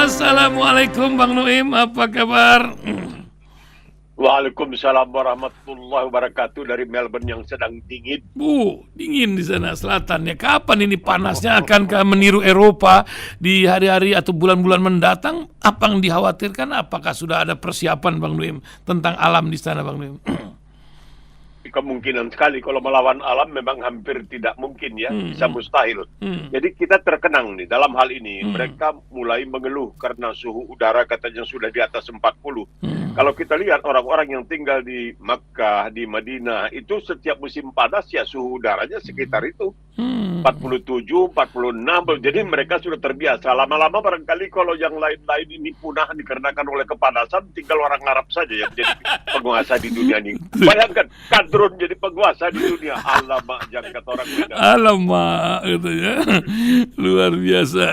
Assalamualaikum Bang Nuim, apa kabar? Waalaikumsalam warahmatullahi wabarakatuh dari Melbourne yang sedang dingin. Dingin di sana selatan ya. Kapan ini panasnya akankah meniru Eropa di hari-hari atau bulan-bulan mendatang? Apa yang dikhawatirkan? Apakah sudah ada persiapan Bang Nuim tentang alam di sana Bang Nuim? Kemungkinan sekali kalau melawan alam memang hampir tidak mungkin ya, bisa Hmm. mustahil. Hmm. Jadi kita terkenang nih dalam hal ini. Mereka mulai mengeluh karena suhu udara katanya sudah di atas 40. Kalau kita lihat orang-orang yang tinggal di Makkah, di Madinah, itu setiap musim panas ya suhu udaranya sekitar itu. 47, 46, jadi mereka sudah terbiasa. Lama-lama barangkali kalau yang lain-lain ini punah dikarenakan oleh kepanasan, tinggal orang Arab saja yang jadi penguasa di dunia ini. Bayangkan, kadrun jadi penguasa di dunia. Alamak, jangan kata orang Medan. Alamak gitu ya. Luar biasa.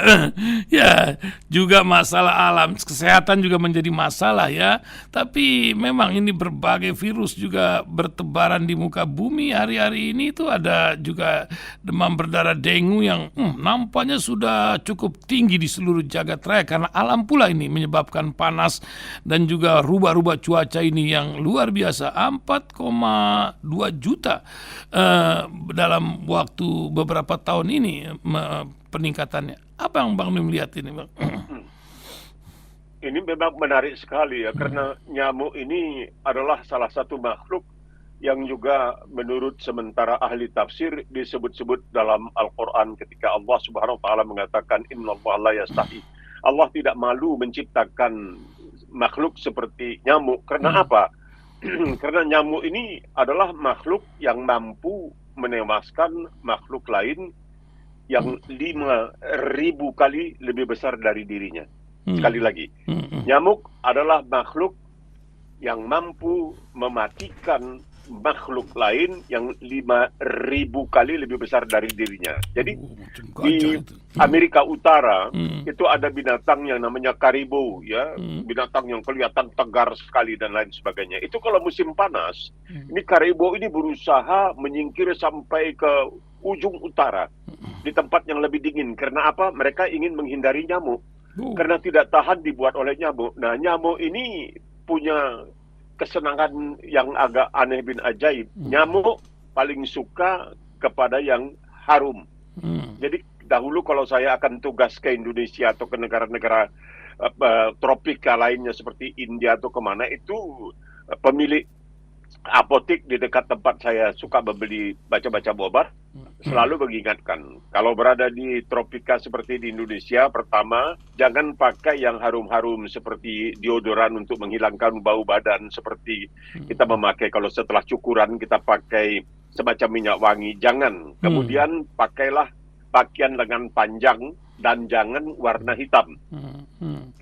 Ya, juga masalah alam, kesehatan juga menjadi masalah ya. Tapi memang ini berbagai virus juga bertebaran di muka bumi hari-hari ini. Itu ada juga demam berdarah dengue yang nampaknya sudah cukup tinggi di seluruh jagat raya karena alam pula ini menyebabkan panas dan juga rubah-rubah cuaca ini yang luar biasa. 4,2 juta dalam waktu beberapa tahun ini peningkatannya. Apa yang Bang Nim lihat ini Bang? Ini memang menarik sekali ya, karena nyamuk ini adalah salah satu makhluk yang juga menurut sementara ahli tafsir disebut-sebut dalam Al-Quran ketika Allah Subhanahu wa Ta'ala mengatakan Innallaha la yastahi. Allah tidak malu menciptakan makhluk seperti nyamuk. Karena apa? Karena nyamuk ini adalah makhluk yang mampu menewaskan makhluk lain yang 5.000 kali lebih besar dari dirinya. Sekali lagi, nyamuk adalah makhluk yang mampu mematikan makhluk lain yang 5.000 kali lebih besar dari dirinya. Jadi di Amerika Utara itu ada binatang yang namanya karibou ya, binatang yang kelihatan tegar sekali dan lain sebagainya. Itu kalau musim panas, ini karibou ini berusaha menyingkir sampai ke ujung utara di tempat yang lebih dingin. Karena apa? Mereka ingin menghindari nyamuk. Karena tidak tahan dibuat oleh nyamuk. Nah, nyamuk ini punya kesenangan yang agak aneh bin ajaib. Nyamuk paling suka kepada yang harum. Jadi dahulu kalau saya akan tugas ke Indonesia atau ke negara-negara tropika lainnya seperti India atau kemana, itu pemilik apotik di dekat tempat saya suka membeli baca-baca obat selalu mengingatkan, kalau berada di tropika seperti di Indonesia, pertama, jangan pakai yang harum-harum seperti deodoran untuk menghilangkan bau badan seperti kita memakai kalau setelah cukuran kita pakai semacam minyak wangi. Jangan. Kemudian pakailah pakaian lengan panjang dan jangan warna hitam.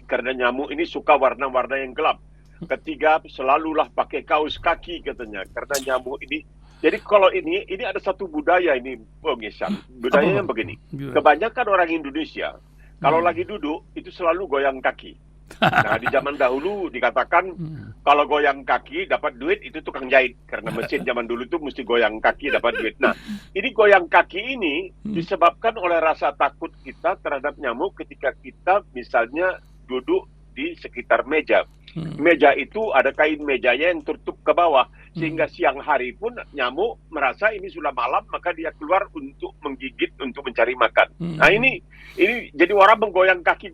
Karena nyamuk ini suka warna-warna yang gelap. Ketiga, selalulah pakai kaos kaki katanya. Karena nyamuk ini. Jadi kalau ini ada satu budaya ini, Bung Isan. Budayanya begini. Kebanyakan orang Indonesia, kalau lagi duduk, itu selalu goyang kaki. Nah, di zaman dahulu dikatakan, kalau goyang kaki dapat duit, itu tukang jahit. Karena mesin zaman dulu itu mesti goyang kaki dapat duit. Nah, ini goyang kaki ini disebabkan oleh rasa takut kita terhadap nyamuk ketika kita misalnya duduk di sekitar meja. Meja itu ada kain mejanya yang tertutup ke bawah, sehingga siang hari pun nyamuk merasa ini sudah malam, maka dia keluar untuk menggigit, untuk mencari makan. Nah ini jadi orang goyang kaki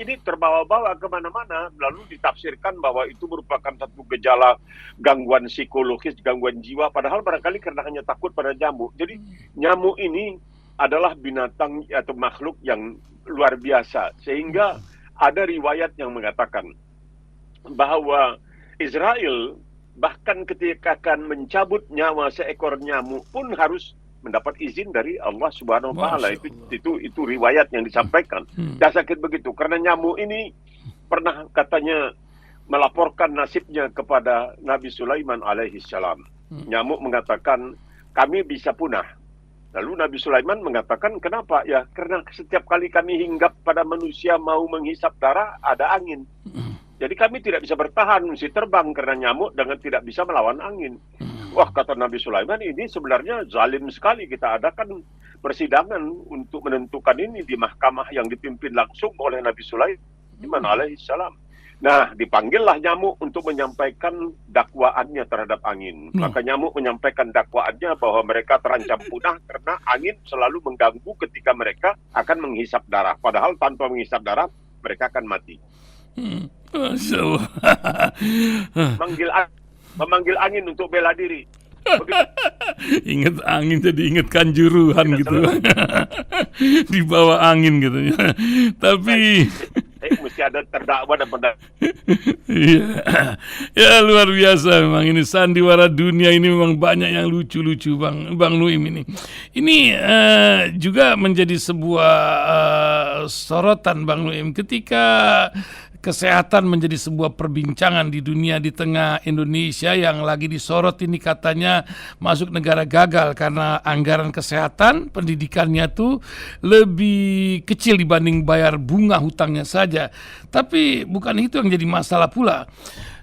ini terbawa-bawa kemana-mana, lalu ditafsirkan bahwa itu merupakan satu gejala gangguan psikologis, gangguan jiwa, padahal barangkali karena hanya takut pada nyamuk. Jadi nyamuk ini adalah binatang atau makhluk yang luar biasa, sehingga ada riwayat yang mengatakan bahwa Israel bahkan ketika akan mencabut nyawa seekor nyamuk pun harus mendapat izin dari Allah Subhanahu wa Ta'ala. Itu riwayat yang disampaikan. Dan sakit begitu karena nyamuk ini pernah katanya melaporkan nasibnya kepada Nabi Sulaiman alaihi salam. Nyamuk mengatakan kami bisa punah. Lalu Nabi Sulaiman mengatakan kenapa? Ya karena setiap kali kami hinggap pada manusia mau menghisap darah ada angin. Jadi kami tidak bisa bertahan, mesti terbang karena nyamuk dengan tidak bisa melawan angin. Wah, kata Nabi Sulaiman, ini sebenarnya zalim sekali. Kita adakan persidangan untuk menentukan ini di mahkamah yang dipimpin langsung oleh Nabi Sulaiman. alaihissalam. Nah, dipanggillah nyamuk untuk menyampaikan dakwaannya terhadap angin. Maka nyamuk menyampaikan dakwaannya bahwa mereka terancam punah karena angin selalu mengganggu ketika mereka akan menghisap darah. Padahal tanpa menghisap darah, mereka akan mati. Masya Allah. Memanggil angin untuk bela diri. Ingat angin jadi ingat kanjuruhan gitu. Di bawah angin gitu ya. Tapi mesti ada terdakwa dan pendakwa. Iya. Ya luar biasa memang ini sandiwara dunia ini memang banyak yang lucu-lucu Bang Nuim ini. Ini juga menjadi sebuah sorotan Bang Nuim ketika kesehatan menjadi sebuah perbincangan di dunia di tengah Indonesia yang lagi disorot ini katanya masuk negara gagal karena anggaran kesehatan pendidikannya tuh lebih kecil dibanding bayar bunga hutangnya saja. Tapi bukan itu yang jadi masalah pula.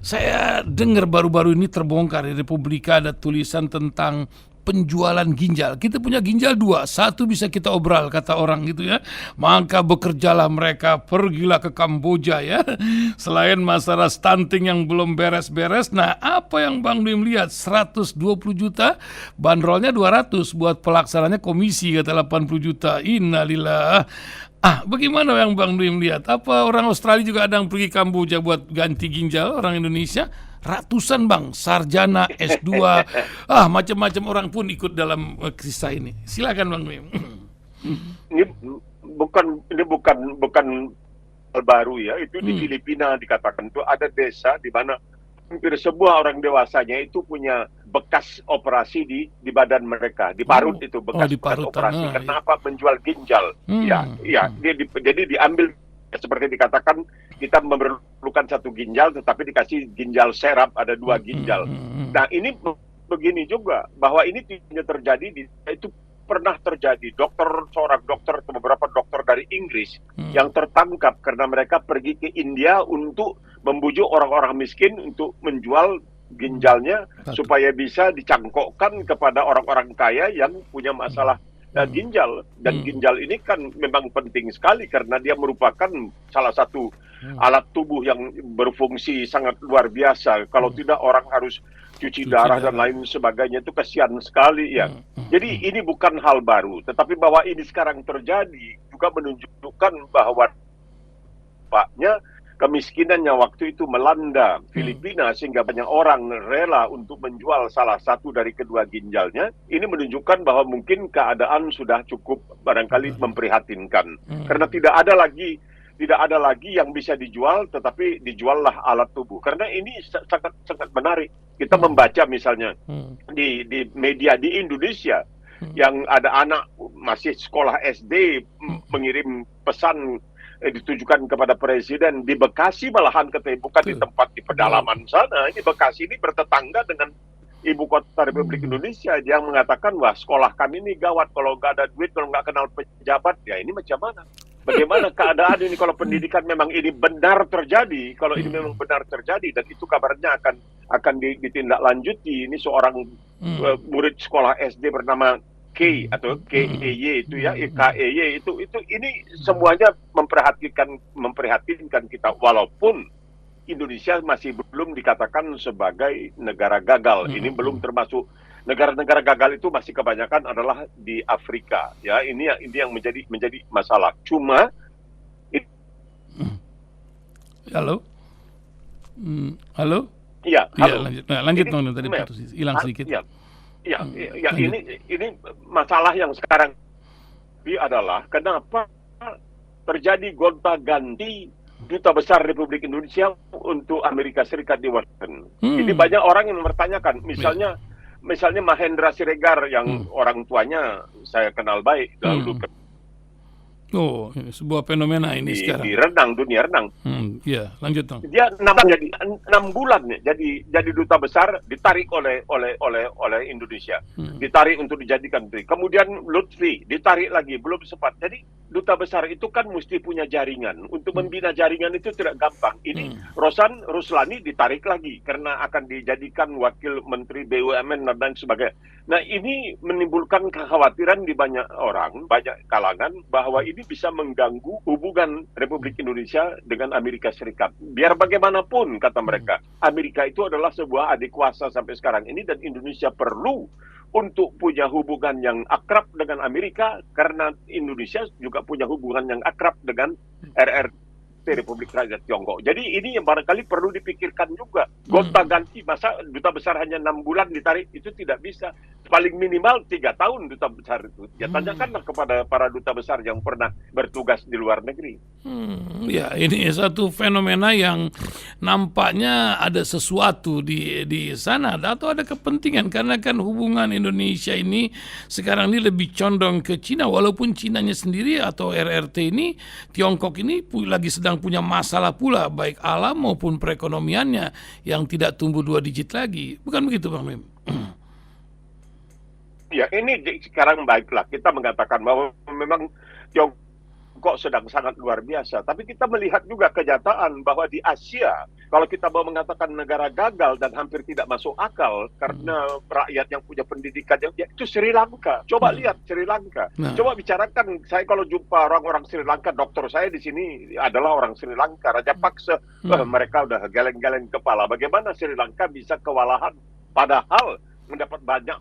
Saya dengar baru-baru ini terbongkar di Republika ada tulisan tentang penjualan ginjal. Kita punya ginjal 2, 1 bisa kita obral kata orang gitu ya. Maka bekerjalah mereka, pergilah ke Kamboja ya. Selain masalah stunting yang belum beres-beres, nah apa yang Bang Nuim lihat 120 juta, bandrolnya 200 buat pelaksananya komisi kata 80 juta. Innalillah. Bagaimana yang Bang Nuim lihat? Apa orang Australia juga ada yang pergi Kamboja buat ganti ginjal orang Indonesia? Ratusan Bang, sarjana, S2, macam-macam orang pun ikut dalam kisah ini. Silakan Bang Nuim. Ini bukan hal baru ya. Itu di Filipina dikatakan itu ada desa di mana hampir semua orang dewasanya itu punya bekas operasi di badan mereka, di parut itu bekas operasi. Kenapa menjual ginjal? Jadi diambil seperti dikatakan kita memerlukan 1 ginjal tetapi dikasih ginjal serap ada 2 ginjal. Nah ini begini juga bahwa ini tidak terjadi itu pernah terjadi seorang dokter atau beberapa dokter dari Inggris yang tertangkap karena mereka pergi ke India untuk membujuk orang-orang miskin untuk menjual ginjalnya supaya bisa dicangkokkan kepada orang-orang kaya yang punya masalah ginjal. Dan ginjal ini kan memang penting sekali karena dia merupakan salah satu alat tubuh yang berfungsi sangat luar biasa. Kalau tidak orang harus cuci darah dan lain sebagainya, itu kasihan sekali ya. Jadi ini bukan hal baru, tetapi bahwa ini sekarang terjadi juga menunjukkan bahwa kemiskinannya waktu itu melanda Filipina sehingga banyak orang rela untuk menjual salah satu dari kedua ginjalnya. Ini menunjukkan bahwa mungkin keadaan sudah cukup barangkali memprihatinkan. Karena tidak ada lagi yang bisa dijual, tetapi dijuallah alat tubuh. Karena ini sangat menarik. Kita membaca misalnya di media di Indonesia yang ada anak masih sekolah SD mengirim pesan ditujukan kepada presiden di Bekasi malahan katanya, bukan di tempat di pedalaman sana. Ini Bekasi ini bertetangga dengan ibu kota Republik Indonesia. Dia mengatakan, wah sekolah kami ini gawat, kalau nggak ada duit, kalau nggak kenal pejabat, ya ini macam mana? Bagaimana keadaan ini kalau pendidikan memang ini benar terjadi, kalau ini memang benar terjadi dan itu kabarnya akan ditindaklanjuti. Ini seorang murid sekolah SD bernama K atau KEY itu ya, KEY itu ini semuanya memprihatinkan kita, walaupun Indonesia masih belum dikatakan sebagai negara gagal. Ini belum termasuk negara-negara gagal, itu masih kebanyakan adalah di Afrika ya. Ini yang menjadi masalah. Cuma halo. Iya, halo. Lanjut dong, tadi putus, hilang sedikit. Ini masalah yang sekarang adalah kenapa terjadi gonta-ganti duta besar Republik Indonesia untuk Amerika Serikat di Washington. Ini banyak orang yang mempertanyakan, misalnya Mahendra Siregar yang orang tuanya saya kenal baik dahulu. Sebuah fenomena ini sekarang. Di dunia renang. Iya, lanjut dong. Dia 6 bulan jadi duta besar, ditarik oleh Indonesia. Ditarik untuk dijadikan menteri. Kemudian Lutfi ditarik lagi, belum sempat. Jadi duta besar itu kan mesti punya jaringan. Untuk membina jaringan itu tidak gampang. Ini Ruslani ditarik lagi karena akan dijadikan wakil menteri BUMN dan lain sebagainya. Nah, ini menimbulkan kekhawatiran di banyak orang, banyak kalangan, bahwa ini bisa mengganggu hubungan Republik Indonesia dengan Amerika Serikat. Biar bagaimanapun, kata mereka, Amerika itu adalah sebuah adik kuasa sampai sekarang ini, dan Indonesia perlu untuk punya hubungan yang akrab dengan Amerika, karena Indonesia juga punya hubungan yang akrab dengan RRT Republik Rakyat Tiongkok. Jadi ini yang barangkali perlu dipikirkan juga. Gonta-ganti, masa duta besar hanya 6 bulan ditarik, itu tidak bisa. Paling minimal 3 tahun duta besar itu. Ya tanyakanlah kepada para duta besar yang pernah bertugas di luar negeri. Ya, ini satu fenomena yang nampaknya ada sesuatu di sana atau ada kepentingan, karena kan hubungan Indonesia ini sekarang ini lebih condong ke Cina, walaupun Cinanya sendiri atau RRT ini, Tiongkok ini lagi sedang punya masalah pula, baik alam maupun perekonomiannya yang tidak tumbuh 2 digit lagi. Bukan begitu, Bang Mim? Ya, ini sekarang baiklah kita mengatakan bahwa memang Tiongkok sedang sangat luar biasa. Tapi kita melihat juga kenyataan bahwa di Asia, kalau kita mau mengatakan negara gagal dan hampir tidak masuk akal karena rakyat yang punya pendidikan, ya itu Sri Lanka. Coba lihat Sri Lanka. Coba bicarakan, saya kalau jumpa orang-orang Sri Lanka, dokter saya di sini adalah orang Sri Lanka, Raja Paksa, mereka udah geleng-geleng kepala. Bagaimana Sri Lanka bisa kewalahan, padahal mendapat banyak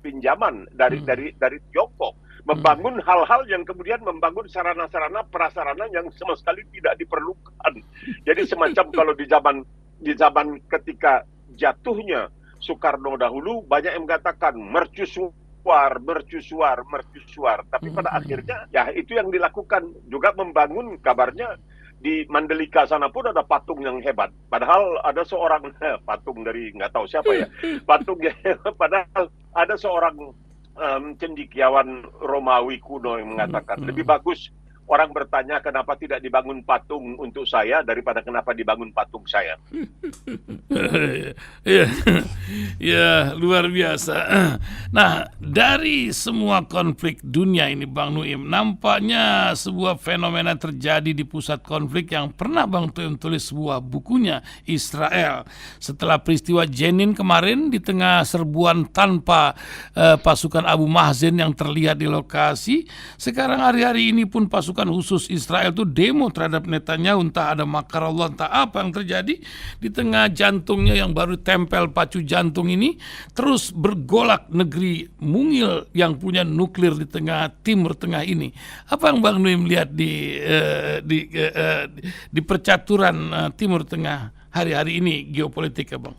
pinjaman dari Tiongkok, membangun hal-hal yang kemudian membangun sarana-sarana prasarana yang sama sekali tidak diperlukan. Jadi semacam kalau di zaman ketika jatuhnya Soekarno dahulu, banyak yang mengatakan mercusuar. Tapi pada akhirnya ya itu yang dilakukan, juga membangun, kabarnya di Mandalika sana pun ada patung yang hebat. Padahal ada seorang patung dari nggak tahu siapa ya. Patungnya padahal ada seorang cendekiawan Romawi kuno yang mengatakan lebih bagus orang bertanya kenapa tidak dibangun patung untuk saya daripada kenapa dibangun patung saya. Ya, luar biasa. Nah, dari semua konflik dunia ini, Bang Nuim, nampaknya sebuah fenomena terjadi di pusat konflik yang pernah Bang Nuim tulis sebuah bukunya, Israel. Setelah peristiwa Jenin kemarin, di tengah serbuan tanpa pasukan Abu Mahzen yang terlihat di lokasi, sekarang hari-hari ini pun pasukan khusus Israel itu demo terhadap Netanyahu, entah ada makar Allah, entah apa yang terjadi. Di tengah jantungnya yang baru tempel pacu jantung ini, terus bergolak negeri mungil yang punya nuklir di tengah Timur Tengah ini. Apa yang Bang Nuim lihat di percaturan Timur Tengah hari-hari ini geopolitik, Bang?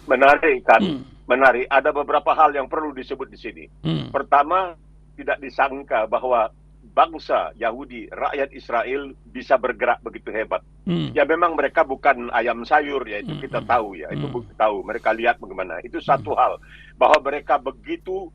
Menarik kan? Menarik. Ada beberapa hal yang perlu disebut di sini. Pertama, tidak disangka bahwa bangsa Yahudi, rakyat Israel bisa bergerak begitu hebat. Ya memang mereka bukan ayam sayur, ya itu kita tahu ya, itu tahu. Mereka lihat bagaimana. Itu satu hal, bahwa mereka begitu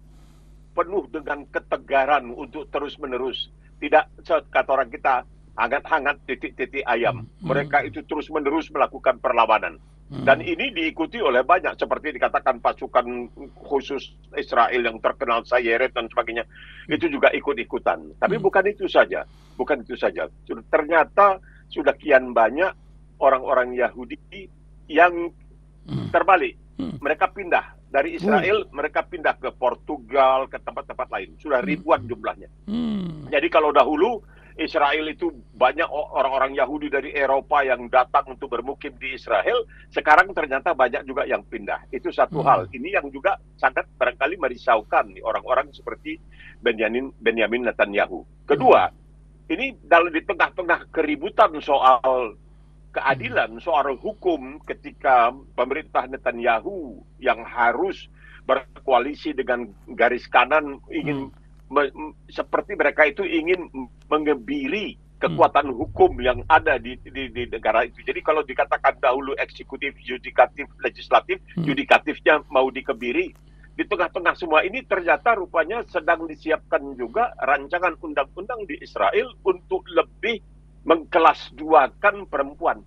penuh dengan ketegaran untuk terus-menerus. Tidak kata orang kita hangat-hangat titik-titik ayam. Mereka itu terus-menerus melakukan perlawanan. Dan ini diikuti oleh banyak, seperti dikatakan pasukan khusus Israel yang terkenal Sayeret dan sebagainya, itu juga ikut-ikutan. Tapi bukan itu saja. Ternyata sudah kian banyak orang-orang Yahudi yang terbalik. Mereka pindah dari Israel, mereka pindah ke Portugal, ke tempat-tempat lain. Sudah ribuan jumlahnya. Jadi kalau dahulu Israel itu banyak orang-orang Yahudi dari Eropa yang datang untuk bermukim di Israel, sekarang ternyata banyak juga yang pindah. Itu satu hal. Ini yang juga sangat barangkali merisaukan orang-orang seperti Benyamin Netanyahu. Kedua, ini di tengah-tengah keributan soal keadilan, soal hukum, ketika pemerintah Netanyahu yang harus berkoalisi dengan garis kanan ingin seperti mereka itu ingin mengebiri kekuatan hukum yang ada di negara itu. Jadi kalau dikatakan dahulu eksekutif, yudikatif, legislatif, yudikatifnya mau dikebiri, di tengah-tengah semua ini ternyata rupanya sedang disiapkan juga rancangan undang-undang di Israel untuk lebih mengkelas duakan perempuan.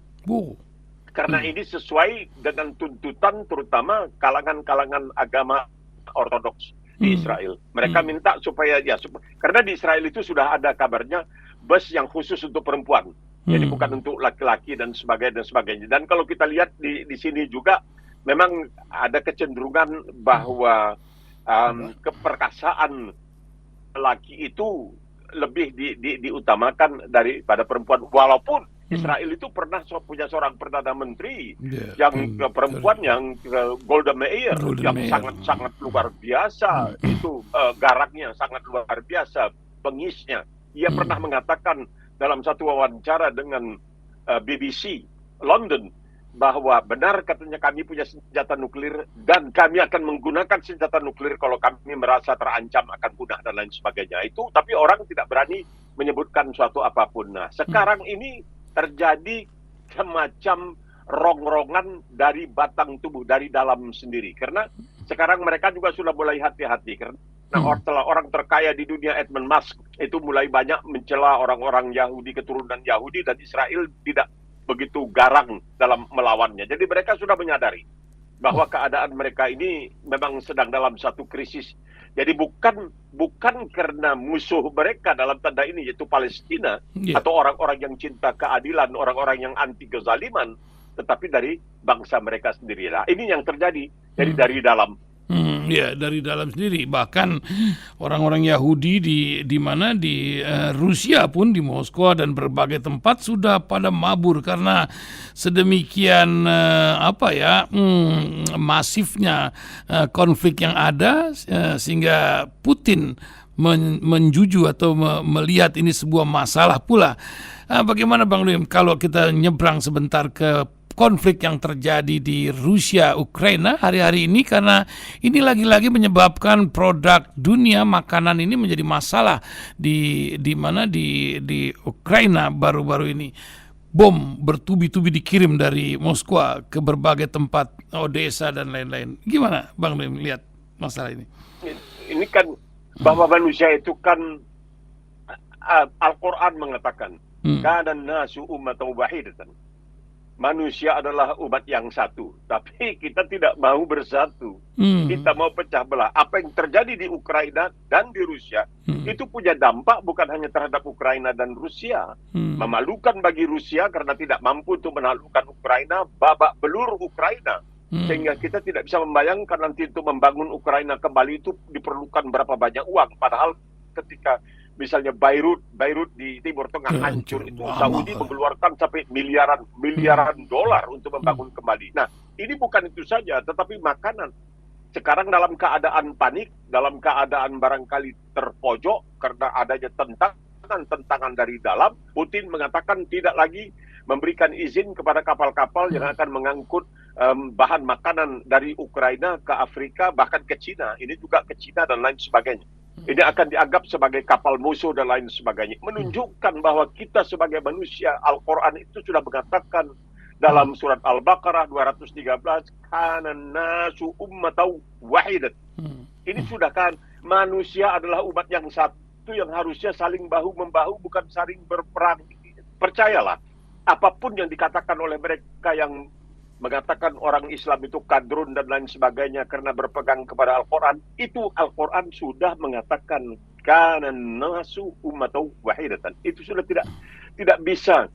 Karena ini sesuai dengan tuntutan terutama kalangan-kalangan agama Ortodoks. di Israel. Mereka minta supaya karena di Israel itu sudah ada kabarnya bus yang khusus untuk perempuan. Jadi bukan untuk laki-laki dan sebagainya. Dan kalau kita lihat di sini juga memang ada kecenderungan bahwa keperkasaan laki itu lebih diutamakan daripada perempuan. Walaupun Israel itu pernah punya seorang perdana menteri yang perempuan yang Golda Meir yang sangat luar biasa, itu garaknya sangat luar biasa, pengisnya. Ia pernah mengatakan dalam satu wawancara dengan BBC London bahwa benar katanya kami punya senjata nuklir dan kami akan menggunakan senjata nuklir kalau kami merasa terancam akan punah dan lain sebagainya. Itu tapi orang tidak berani menyebutkan suatu apapun. Nah, sekarang ini terjadi semacam rongrongan dari batang tubuh, dari dalam sendiri. Karena sekarang mereka juga sudah mulai hati-hati. Karena setelah orang terkaya di dunia Elon Musk itu mulai banyak mencela orang-orang Yahudi, keturunan Yahudi, dan Israel tidak begitu garang dalam melawannya. Jadi mereka sudah menyadari bahwa keadaan mereka ini memang sedang dalam satu krisis. Jadi bukan karena musuh mereka dalam tanda ini yaitu Palestina atau orang-orang yang cinta keadilan, orang-orang yang anti kezaliman, tetapi dari bangsa mereka sendiri. Nah, ini yang terjadi dari dalam. Ya, dari dalam sendiri. Bahkan orang-orang Yahudi di mana di Rusia pun, di Moskow dan berbagai tempat sudah pada mabur karena sedemikian masifnya konflik yang ada, sehingga Putin menjuju atau melihat ini sebuah masalah pula. Bagaimana Bang Lim kalau kita nyebrang sebentar ke konflik yang terjadi di Rusia Ukraina hari-hari ini, karena ini lagi-lagi menyebabkan produk dunia makanan ini menjadi masalah di Ukraina baru-baru ini. Bom bertubi-tubi dikirim dari Moskwa ke berbagai tempat, Odessa dan lain-lain. Gimana Bang Lim lihat masalah ini? Ini kan bahwa manusia itu kan Al-Quran mengatakan kana nasu ummatan wahidatan. Manusia adalah umat yang satu, tapi kita tidak mau bersatu. Kita mau pecah belah. Apa yang terjadi di Ukraina dan di Rusia itu punya dampak bukan hanya terhadap Ukraina dan Rusia. Memalukan bagi Rusia karena tidak mampu untuk menaklukkan Ukraina, babak belur Ukraina. Sehingga kita tidak bisa membayangkan nanti untuk membangun Ukraina kembali itu diperlukan berapa banyak uang. Padahal ketika misalnya Beirut di Timur Tengah hancur, itu Saudi mengeluarkan sampai miliaran dolar untuk membangun kembali. Nah, ini bukan itu saja, tetapi makanan. Sekarang dalam keadaan panik, dalam keadaan barangkali terpojok karena adanya tentangan dari dalam, Putin mengatakan tidak lagi memberikan izin kepada kapal-kapal yang akan mengangkut bahan makanan dari Ukraina ke Afrika, bahkan ke Cina. Ini juga ke Cina dan lain sebagainya. Ini akan dianggap sebagai kapal musuh dan lain sebagainya. Menunjukkan bahwa kita sebagai manusia, Al-Quran itu sudah mengatakan dalam surat Al-Baqarah 213, kana nasu ummatan wahidat. Ini sudah kan, manusia adalah umat yang satu yang harusnya saling bahu-membahu, bukan saling berperang. Percayalah, apapun yang dikatakan oleh mereka yang mengatakan orang Islam itu kadrun dan lain sebagainya karena berpegang kepada Al-Quran, itu Al-Quran sudah mengatakan kana nasu ummatan wahidatan. Itu sudah tidak bisa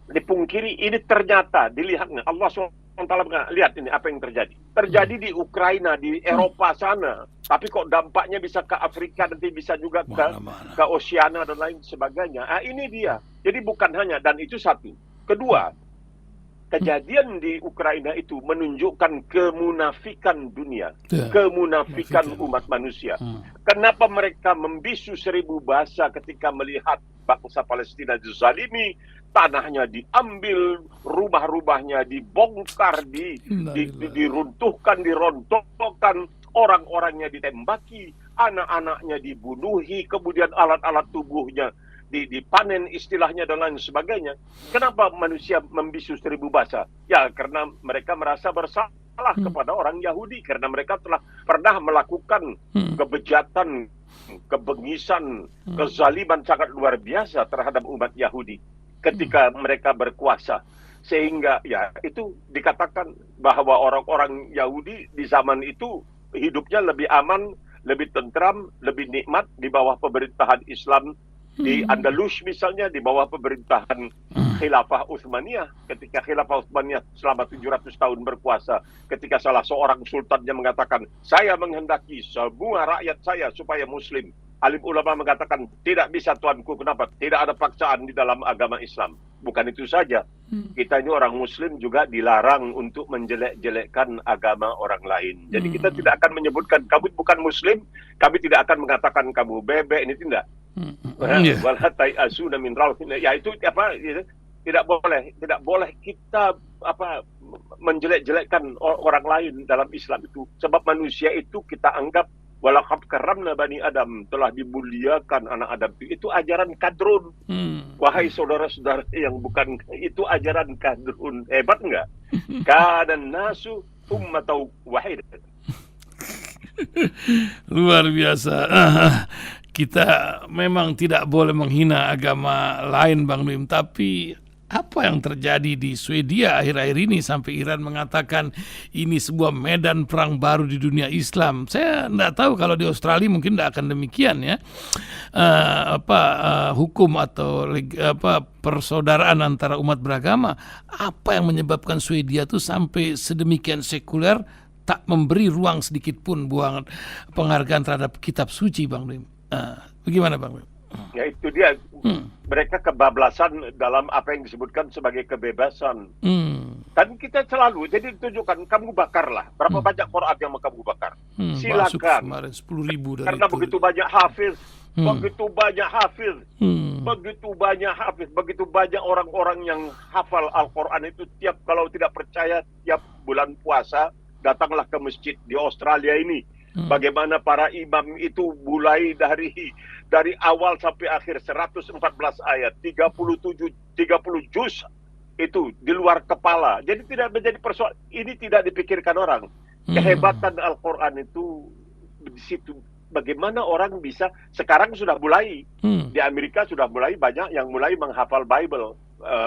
dipungkiri. Ini ternyata dilihatnya Allah SWT lihat ini apa yang terjadi di Ukraina, di Eropa sana, tapi kok dampaknya bisa ke Afrika, nanti bisa juga ke Oceania dan lain sebagainya. Ini dia. Jadi bukan hanya, dan itu satu. Kedua, kejadian di Ukraina itu menunjukkan kemunafikan dunia, kemunafikan umat manusia. Kenapa mereka membisu 1000 bahasa ketika melihat bangsa Palestina dizalimi, tanahnya diambil, rumah-rumahnya dibongkar, diruntuhkan, dirontokkan, orang-orangnya ditembaki, anak-anaknya dibunuhi, kemudian alat-alat tubuhnya dipanen istilahnya dan lain sebagainya. Kenapa manusia membisu 1000 bahasa? Ya karena mereka merasa bersalah kepada orang Yahudi, karena mereka telah pernah melakukan kebejatan, kebengisan, kezaliman sangat luar biasa terhadap umat Yahudi ketika mereka berkuasa. Sehingga ya itu dikatakan bahwa orang-orang Yahudi di zaman itu hidupnya lebih aman lebih tentram, lebih nikmat di bawah pemerintahan Islam di Andalus misalnya, di bawah pemerintahan Khilafah Utsmaniyah. Ketika Khilafah Utsmaniyah selama 700 tahun berkuasa, ketika salah seorang sultannya mengatakan, saya menghendaki semua rakyat saya supaya muslim. Alim ulama mengatakan, tidak bisa tuanku, kenapa? Tidak ada paksaan di dalam agama Islam. Bukan itu saja, kita ini orang muslim juga dilarang untuk menjelek-jelekkan agama orang lain. Jadi kita tidak akan menyebutkan, kamu bukan muslim, kami tidak akan mengatakan kamu bebek, ini tidak. Walatai asuna min rauhin, ya itu apa? Tidak boleh kita menjelek-jelekkan orang lain dalam Islam itu. Sebab manusia itu kita anggap walaqad karramna bani Adam, telah dimuliakan anak Adam. Itu ajaran kadrun. Wahai saudara-saudara yang bukan, itu ajaran kadrun. Hebat enggak? Kana nasu ummatan wahidah. Luar biasa. Kita memang tidak boleh menghina agama lain, Bang Nuim, tapi apa yang terjadi di Swedia akhir-akhir ini sampai Iran mengatakan ini sebuah medan perang baru di dunia Islam. Saya tidak tahu kalau di Australia mungkin tidak akan demikian ya. Hukum atau persaudaraan antara umat beragama. Apa yang menyebabkan Swedia itu sampai sedemikian sekuler, tak memberi ruang sedikit pun buang penghargaan terhadap kitab suci, Bang Nuim? Bagaimana, Bang Nuim? Ya itu dia, mereka kebablasan dalam apa yang disebutkan sebagai kebebasan. Dan kita selalu, jadi ditunjukkan, kamu bakarlah. Berapa banyak Quran yang kamu bakar? Silakan. 10.000 dari karena itu. begitu banyak hafiz, begitu banyak orang-orang yang hafal Al-Quran itu. Kalau tidak percaya, tiap bulan puasa, datanglah ke masjid di Australia ini. Bagaimana para imam itu mulai dari awal sampai akhir 114 ayat, 30 juz itu di luar kepala. Jadi tidak menjadi persoalan. Ini tidak dipikirkan orang. Kehebatan Al-Quran itu di situ. Bagaimana orang bisa, sekarang sudah mulai di Amerika sudah mulai banyak yang mulai menghafal Bible,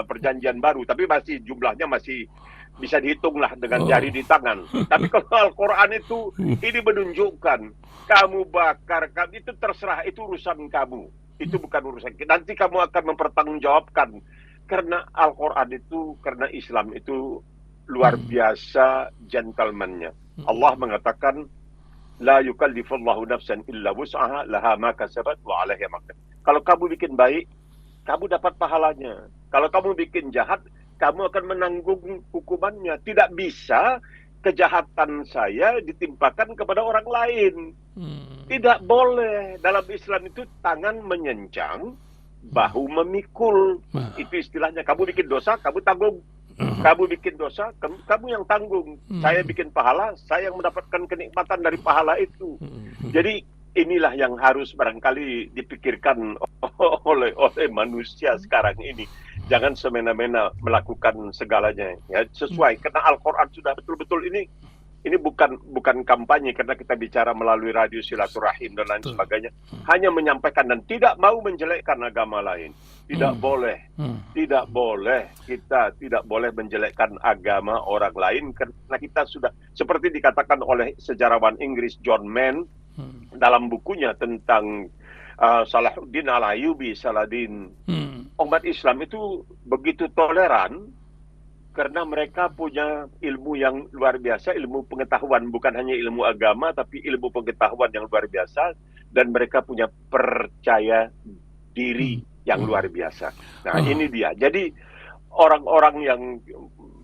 perjanjian baru, tapi masih jumlahnya masih bisa dihitung lah dengan jari di tangan. Tapi kalau Al-Quran itu, ini menunjukkan kamu bakar, itu terserah, itu urusan kamu. Itu bukan urusan kita. Nanti kamu akan mempertanggungjawabkan. Karena Al-Quran itu, karena Islam itu luar biasa gentleman-nya. Allah mengatakan, la yukallifullahu nafsan illa wus'aha laha ma kasabat wa 'alaiha ma kasabat. Kalau kamu bikin baik, kamu dapat pahalanya. Kalau kamu bikin jahat, kamu akan menanggung hukumannya. Tidak bisa kejahatan saya ditimpakan kepada orang lain. Tidak boleh. Dalam Islam itu tangan menyencang, bahu memikul. Itu istilahnya. Kamu bikin dosa, kamu tanggung. Kamu bikin dosa, kamu yang tanggung. Saya bikin pahala, saya yang mendapatkan kenikmatan dari pahala itu. Jadi inilah yang harus barangkali dipikirkan oleh manusia sekarang ini. Jangan semena-mena melakukan segalanya, ya, sesuai. Karena Al-Quran sudah betul-betul ini bukan kampanye, karena kita bicara melalui radio silaturahim dan lain sebagainya. Hanya menyampaikan dan tidak mau menjelekkan agama lain. Tidak boleh. Tidak boleh. Kita tidak boleh menjelekkan agama orang lain, karena kita sudah, seperti dikatakan oleh sejarawan Inggris John Mann dalam bukunya tentang Salahuddin Al-Ayyubi, Saladin. Umat Islam itu begitu toleran karena mereka punya ilmu yang luar biasa, ilmu pengetahuan, bukan hanya ilmu agama, tapi ilmu pengetahuan yang luar biasa, dan mereka punya percaya diri yang luar biasa. Nah, ini dia. Jadi orang-orang yang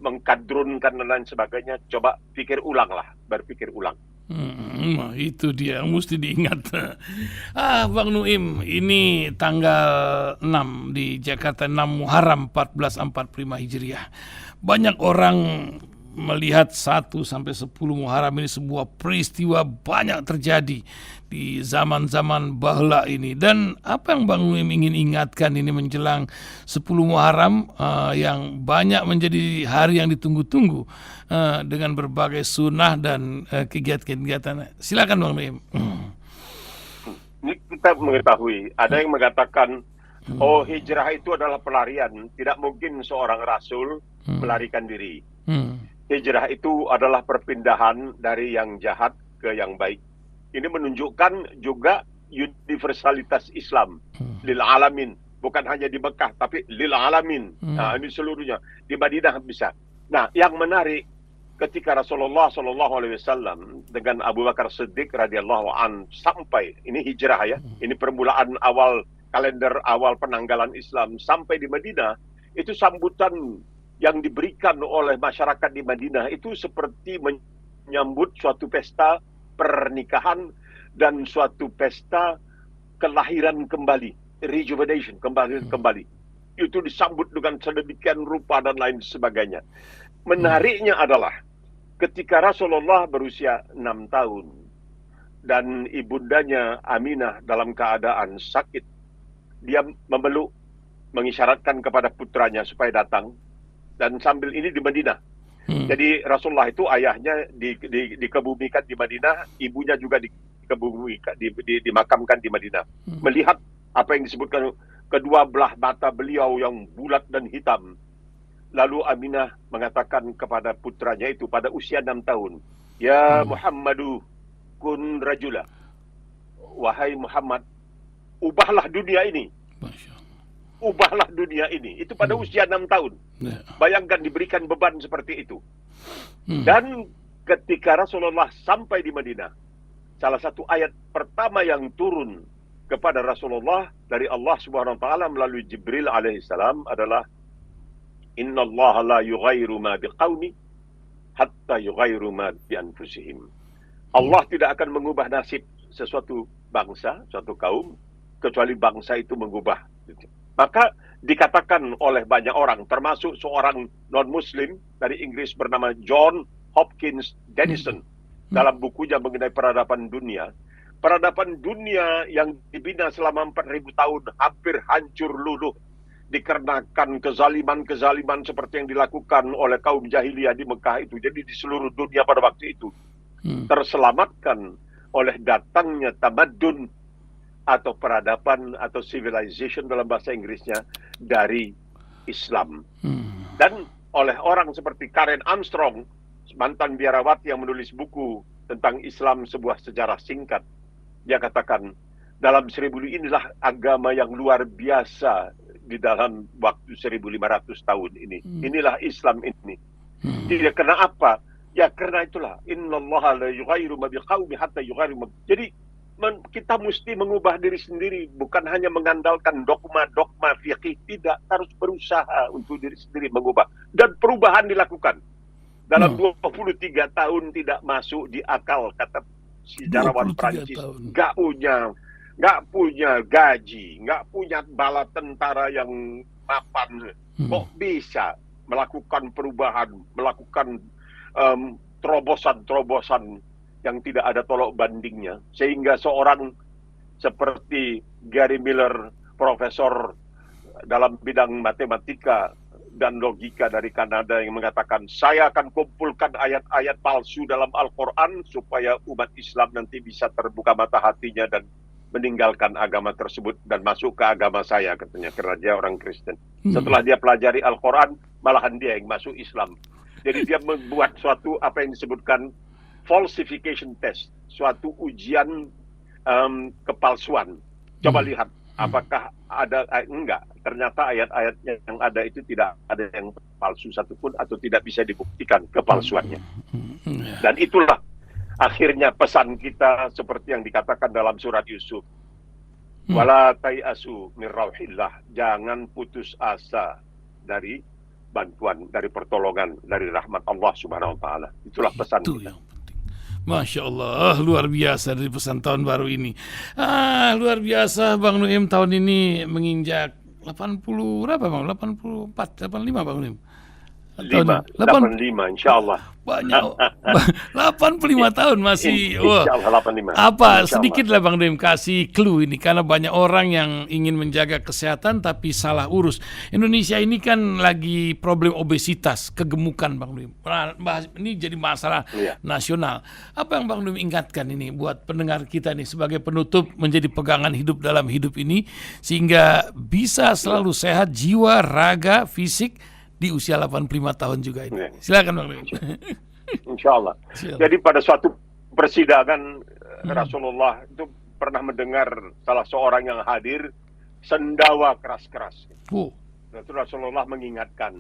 mengkadrunkan dan lain sebagainya, coba berpikir ulang. Itu dia yang mesti diingat. Bang Nuim, ini tanggal 6 di Jakarta, 6 Muharram 1445 Hijriah. Banyak orang melihat 1 sampai 10 Muharram ini sebuah peristiwa banyak terjadi di zaman-zaman bahla ini. Dan apa yang Bang Nuim ingin ingatkan ini menjelang 10 Muharram yang banyak menjadi hari yang ditunggu-tunggu dengan berbagai sunnah dan kegiatan-kegiatan. Silakan Bang Nuim. Ini kita mengetahui, ada yang mengatakan, hijrah itu adalah pelarian. Tidak mungkin seorang rasul melarikan diri. Hijrah itu adalah perpindahan dari yang jahat ke yang baik. Ini menunjukkan juga universalitas Islam lil alamin, bukan hanya di Mekah tapi lil alamin. Nah, ini seluruhnya di Madinah bisa. Nah, yang menarik ketika Rasulullah Shallallahu Alaihi Wasallam dengan Abu Bakar Siddiq radhiyallahu an sampai ini hijrah ya, ini permulaan awal kalender awal penanggalan Islam sampai di Madinah, itu sambutan yang diberikan oleh masyarakat di Madinah itu seperti menyambut suatu pesta pernikahan dan suatu pesta kelahiran kembali, rejuvenation, kembali. Itu disambut dengan sedemikian rupa dan lain sebagainya. Menariknya adalah ketika Rasulullah berusia 6 tahun dan ibundanya Aminah dalam keadaan sakit, dia memeluk, mengisyaratkan kepada putranya supaya datang, dan sambil ini di Madinah. Jadi Rasulullah itu ayahnya dikebumikan di Madinah, ibunya juga dikebumikan, dimakamkan di Madinah. Melihat apa yang disebutkan kedua belah mata beliau yang bulat dan hitam. Lalu Aminah mengatakan kepada putranya itu pada usia 6 tahun, Ya Muhammadu kun rajula. Wahai Muhammad, ubahlah dunia ini. Ubahlah dunia ini. Itu pada usia 6 tahun. Bayangkan diberikan beban seperti itu. Dan ketika Rasulullah sampai di Madinah, salah satu ayat pertama yang turun kepada Rasulullah dari Allah Subhanahu wa taala melalui Jibril alaihissalam adalah Innallaha la yughayyiru ma biqaumi hatta yughayyiru ma bi anfusihim. Allah tidak akan mengubah nasib sesuatu bangsa, suatu kaum, kecuali bangsa itu mengubah. Maka dikatakan oleh banyak orang, termasuk seorang non-Muslim dari Inggris bernama John Hopkins Denison, dalam bukunya mengenai peradaban dunia. Peradaban dunia yang dibina selama 4.000 tahun hampir hancur luluh dikarenakan kezaliman-kezaliman seperti yang dilakukan oleh kaum jahiliyah di Mekah itu. Jadi di seluruh dunia pada waktu itu terselamatkan oleh datangnya tamadun atau peradaban atau civilization dalam bahasa Inggrisnya dari Islam. Dan oleh orang seperti Karen Armstrong, mantan biarawati yang menulis buku tentang Islam sebuah sejarah singkat, dia katakan dalam 1000 inilah agama yang luar biasa di dalam waktu 1500 tahun ini. Inilah Islam ini. Jadi kenapa? Ya karena itulah innallaha la yughayyiru ma biqaumi hatta yughayyiru ma. Jadi kita mesti mengubah diri sendiri, bukan hanya mengandalkan dogma-dogma fikih, tidak, harus berusaha untuk diri sendiri mengubah. Dan perubahan dilakukan. Dalam 23 tahun tidak masuk di akal, kata sejarawan Prancis. Nggak punya gaji, nggak punya bala tentara yang mapan. Kok bisa melakukan perubahan, melakukan terobosan-terobosan yang tidak ada tolok bandingnya, sehingga seorang seperti Gary Miller, profesor dalam bidang matematika dan logika dari Kanada, yang mengatakan saya akan kumpulkan ayat-ayat palsu dalam Al-Quran supaya umat Islam nanti bisa terbuka mata hatinya dan meninggalkan agama tersebut dan masuk ke agama saya, katanya, karena dia orang Kristen. Setelah dia pelajari Al-Quran, malahan dia yang masuk Islam. Jadi dia membuat suatu apa yang disebutkan falsification test, suatu ujian kepalsuan. Coba lihat apakah ada, enggak. Ternyata ayat-ayatnya yang ada itu tidak ada yang palsu satupun atau tidak bisa dibuktikan kepalsuannya. Dan itulah akhirnya pesan kita seperti yang dikatakan dalam surat Yusuf. Wala tai'asu min rauhillah. Jangan putus asa dari bantuan, dari pertolongan, dari rahmat Allah Subhanahu wa taala. Itulah pesan kita. Masya Allah, luar biasa dari pesan tahun baru ini. Luar biasa, Bang Nuim tahun ini menginjak 80 berapa Bang? 84, 85 Bang Nuim. 85 insya Allah. Banyak 85 tahun masih. Insya Allah 85. Apa sedikit lah Bang Nuim kasih clue ini, karena banyak orang yang ingin menjaga kesehatan tapi salah urus. Indonesia ini kan lagi problem obesitas, kegemukan Bang Nuim. Ini jadi masalah nasional. Apa yang Bang Nuim ingatkan ini buat pendengar kita nih sebagai penutup menjadi pegangan hidup dalam hidup ini sehingga bisa selalu sehat jiwa, raga, fisik di usia 85 tahun juga ini. Silakan Bang Nuim. Insya Allah. Jadi pada suatu persidangan Rasulullah itu pernah mendengar salah seorang yang hadir sendawa keras-keras. Oh. Itu Rasulullah mengingatkan.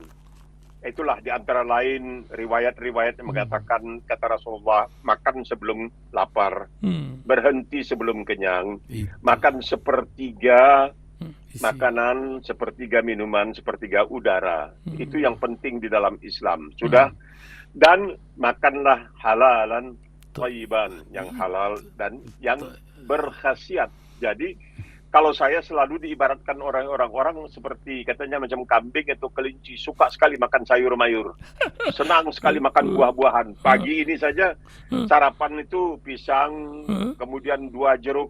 Itulah di antara lain riwayat-riwayat yang mengatakan, kata Rasulullah, makan sebelum lapar, berhenti sebelum kenyang, makan sepertiga makanan, sepertiga minuman, sepertiga udara. Itu yang penting di dalam Islam. Sudah. Dan makanlah halalan thayyiban, yang halal dan yang berkhasiat. Jadi kalau saya selalu diibaratkan orang-orang seperti katanya macam kambing atau kelinci, suka sekali makan sayur mayur, senang sekali makan buah-buahan. Pagi ini saja sarapan itu pisang, kemudian 2 jeruk,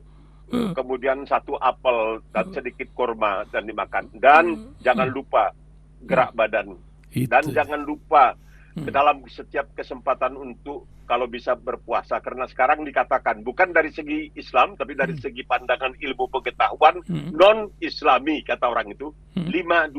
kemudian 1 apel dan sedikit kurma dan dimakan. Dan jangan lupa gerak badan. Dan jangan lupa dalam setiap kesempatan untuk kalau bisa berpuasa, karena sekarang dikatakan bukan dari segi Islam tapi dari segi pandangan ilmu pengetahuan non-Islami, kata orang itu 5-2,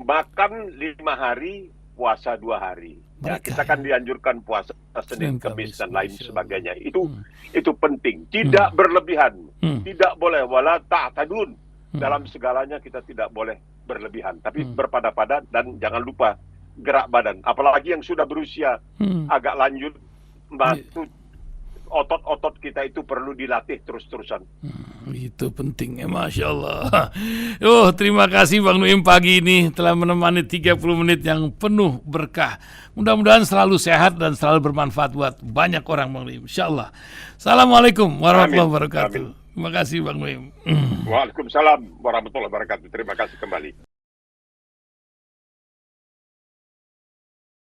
makan 5 hari, puasa 2 hari. Ya, kita kan dianjurkan puasa Senin, Kamis dan lain sebagainya. Itu penting, tidak berlebihan, tidak boleh wala ta'tadun. Dalam segalanya kita tidak boleh berlebihan, tapi berpada-pada, dan jangan lupa gerak badan, apalagi yang sudah berusia agak lanjut, otot-otot kita itu perlu dilatih terus-terusan. Itu penting ya, Masya Allah. Terima kasih Bang Nuim pagi ini telah menemani 30 menit yang penuh berkah. Mudah-mudahan selalu sehat dan selalu bermanfaat buat banyak orang, Bang Nuim, insya Allah. Assalamualaikum warahmatullahi wabarakatuh. Terima kasih Bang Nuim. Waalaikumsalam warahmatullahi wabarakatuh. Terima kasih kembali.